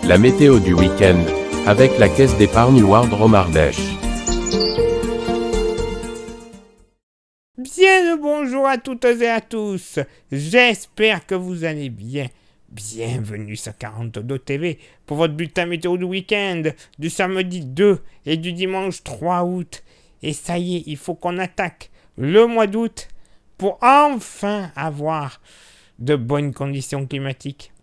La météo du week-end, avec la caisse d'épargne Wardroom Ardèche. Bien le bonjour à toutes et à tous, j'espère que vous allez bien. Bienvenue sur 42 TV pour votre bulletin météo du week-end du samedi 2 et du dimanche 3 août. Et ça y est, il faut qu'on attaque le mois d'août pour enfin avoir de bonnes conditions climatiques.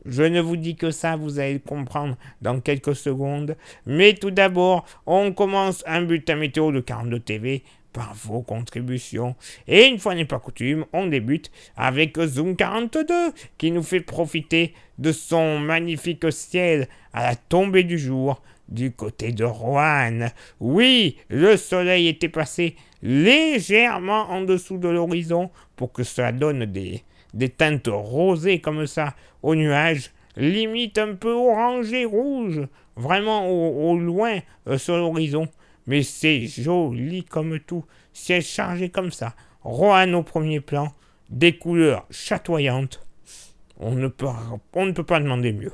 Je ne vous dis que ça, vous allez le comprendre dans quelques secondes. Mais tout d'abord, on commence un bulletin météo de 42 TV par vos contributions. Et une fois n'est pas coutume, on débute avec Zoom 42 qui nous fait profiter de son magnifique ciel à la tombée du jour du côté de Roanne. Oui, le soleil était passé légèrement en dessous de l'horizon pour que cela donne des teintes rosées comme ça aux nuages, limite un peu orange et rouge, vraiment au loin sur l'horizon. Mais c'est joli comme tout, ciel chargé comme ça, Roanne au premier plan, des couleurs chatoyantes. On ne peut pas demander mieux.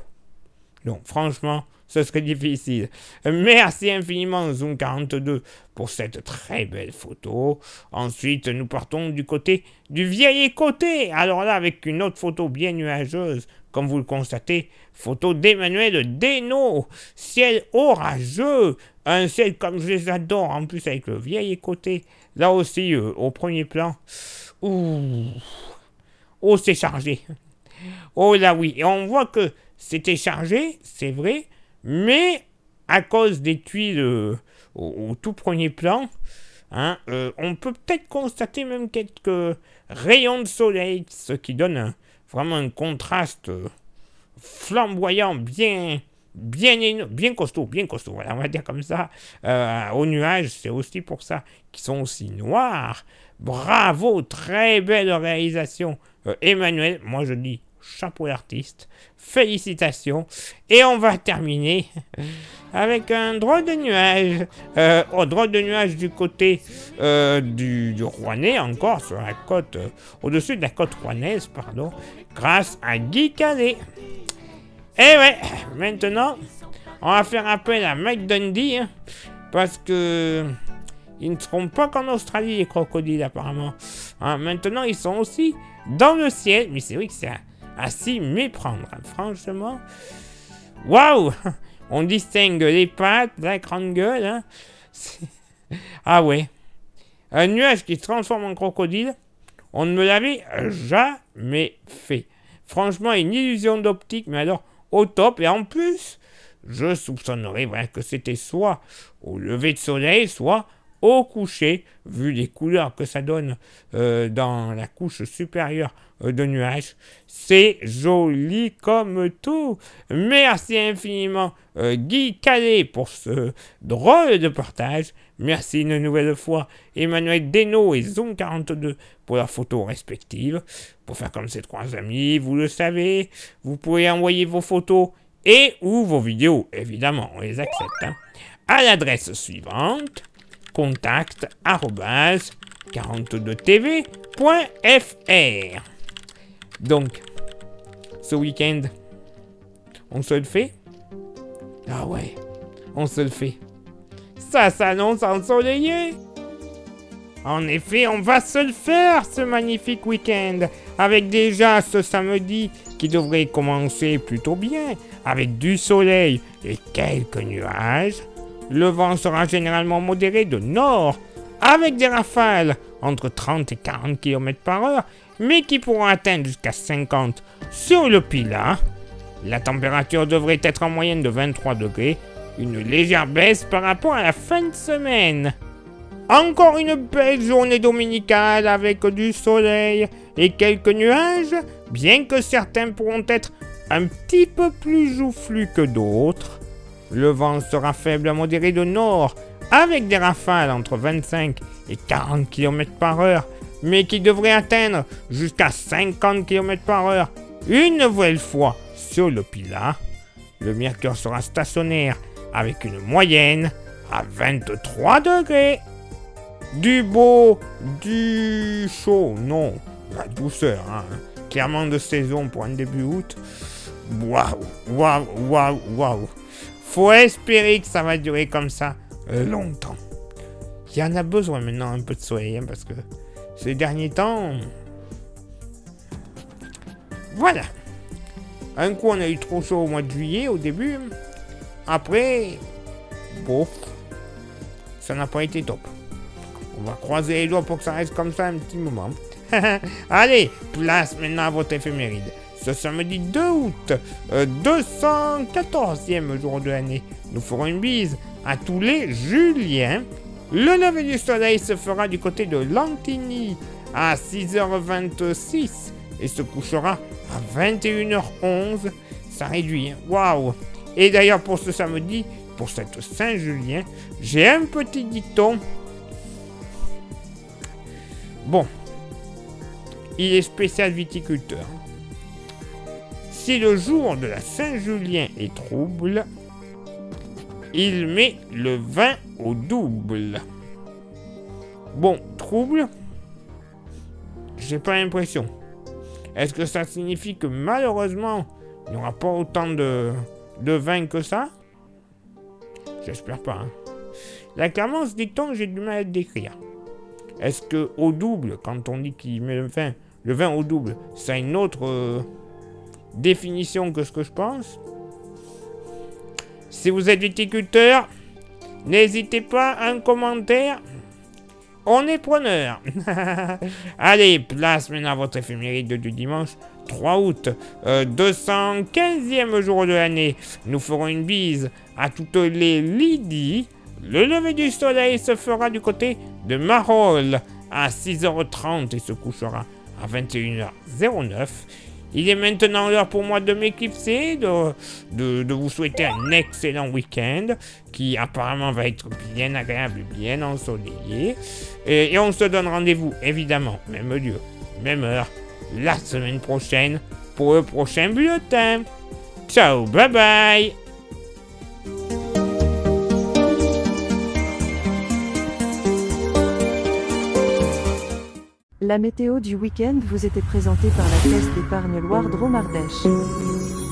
Donc franchement, ce serait difficile. Merci infiniment Zoom 42 pour cette très belle photo. Ensuite, nous partons du côté du vieil côté. Alors là, avec une autre photo bien nuageuse, comme vous le constatez, photo d'Emmanuel Desnaux. Ciel orageux, un ciel comme je les adore, en plus avec le vieil côté. Là aussi, au premier plan. Ouh, oh, c'est chargé. Oh là oui, et on voit que c'était chargé, c'est vrai, mais à cause des tuiles au tout premier plan, hein, on peut peut-être constater même quelques rayons de soleil, ce qui donne vraiment un contraste flamboyant, bien costaud, voilà, on va dire comme ça. Aux nuages, c'est aussi pour ça qu'ils sont aussi noirs. Bravo, très belle réalisation, Emmanuel, moi je dis chapeau d'artiste, félicitations. Et on va terminer avec un drôle de nuage. Drôle de nuage du côté du Rouennais, encore sur la côte, au-dessus de la côte rouennaise, pardon, grâce à Guy Cadet. Et ouais, maintenant, on va faire appel à Mike Dundee, hein, parce que ils ne seront pas qu'en Australie, les crocodiles, apparemment. Hein, maintenant, ils sont aussi dans le ciel, mais c'est vrai que c'est à s'y méprendre, hein. Franchement, waouh, on distingue les pattes, la grande gueule, hein. Ah ouais, un nuage qui se transforme en crocodile, on ne me l'avait jamais fait. Franchement, une illusion d'optique, mais alors au top, et en plus, je soupçonnerais voilà, que c'était soit au lever de soleil, soit au coucher, vu les couleurs que ça donne dans la couche supérieure de nuages. C'est joli comme tout. Merci infiniment Guy Cadet pour ce drôle de partage. Merci une nouvelle fois Emmanuel Desnaux et Zoom 42 pour leurs photos respectives. Pour faire comme ces trois amis, vous le savez, vous pouvez envoyer vos photos et ou vos vidéos, évidemment, on les accepte, hein, à l'adresse suivante: contact@42tv.fr. Donc, ce week-end, on se le fait? Ah ouais, on se le fait. Ça s'annonce ensoleillé. En effet, on va se le faire, ce magnifique week-end, avec déjà ce samedi qui devrait commencer plutôt bien, avec du soleil et quelques nuages. Le vent sera généralement modéré de nord, avec des rafales entre 30 et 40 km/h, mais qui pourront atteindre jusqu'à 50 sur le Pilat. La température devrait être en moyenne de 23 degrés, une légère baisse par rapport à la fin de semaine. Encore une belle journée dominicale avec du soleil et quelques nuages, bien que certains pourront être un petit peu plus joufflus que d'autres. Le vent sera faible à modéré de nord, avec des rafales entre 25 et 40 km/h, mais qui devraient atteindre jusqu'à 50 km/h une nouvelle fois sur le Pilat. Le mercure sera stationnaire avec une moyenne à 23 degrés. Du beau, du chaud, non, la douceur, hein. Clairement de saison pour un début août. Waouh, waouh, waouh, waouh. Faut espérer que ça va durer comme ça longtemps. Il y en a besoin maintenant un peu de soleil, hein, parce que ces derniers temps... Voilà. Un coup, on a eu trop chaud au mois de juillet, au début. Après, bof, ça n'a pas été top. On va croiser les doigts pour que ça reste comme ça un petit moment. Allez, place maintenant à votre éphéméride. Ce samedi 2 août, 214e jour de l'année, nous ferons une bise à tous les Juliens. Le lever du soleil se fera du côté de Lantigny à 6h26 et se couchera à 21h11. Ça réduit, hein. Waouh! Et d'ailleurs, pour ce samedi, pour cette Saint-Julien, j'ai un petit dicton. Bon, il est spécial viticulteur. Si le jour de la Saint-Julien est trouble, il met le vin au double. Bon, trouble, j'ai pas l'impression. Est-ce que ça signifie que malheureusement, il n'y aura pas autant de vin que ça? J'espère pas. Hein. Là, clairement, ce dicton, j'ai du mal à le décrire. Est-ce que au double, quand on dit qu'il met le vin au double, ça a une autre définition que ce que je pense? Si vous êtes viticulteur, n'hésitez pas à un commentaire. On est preneur. Allez, place maintenant à votre éphéméride du dimanche 3 août, 215e jour de l'année. Nous ferons une bise à toutes les Lydie. Le lever du soleil se fera du côté de Marolles à 6h30 et se couchera à 21h09. Il est maintenant l'heure pour moi de m'éclipser, de vous souhaiter un excellent week-end qui apparemment va être bien agréable, bien ensoleillé. Et on se donne rendez-vous, évidemment, même lieu, même heure, la semaine prochaine pour le prochain bulletin. Ciao, bye bye! La météo du week-end vous était présentée par la Caisse d'épargne Loire Drôme Ardèche.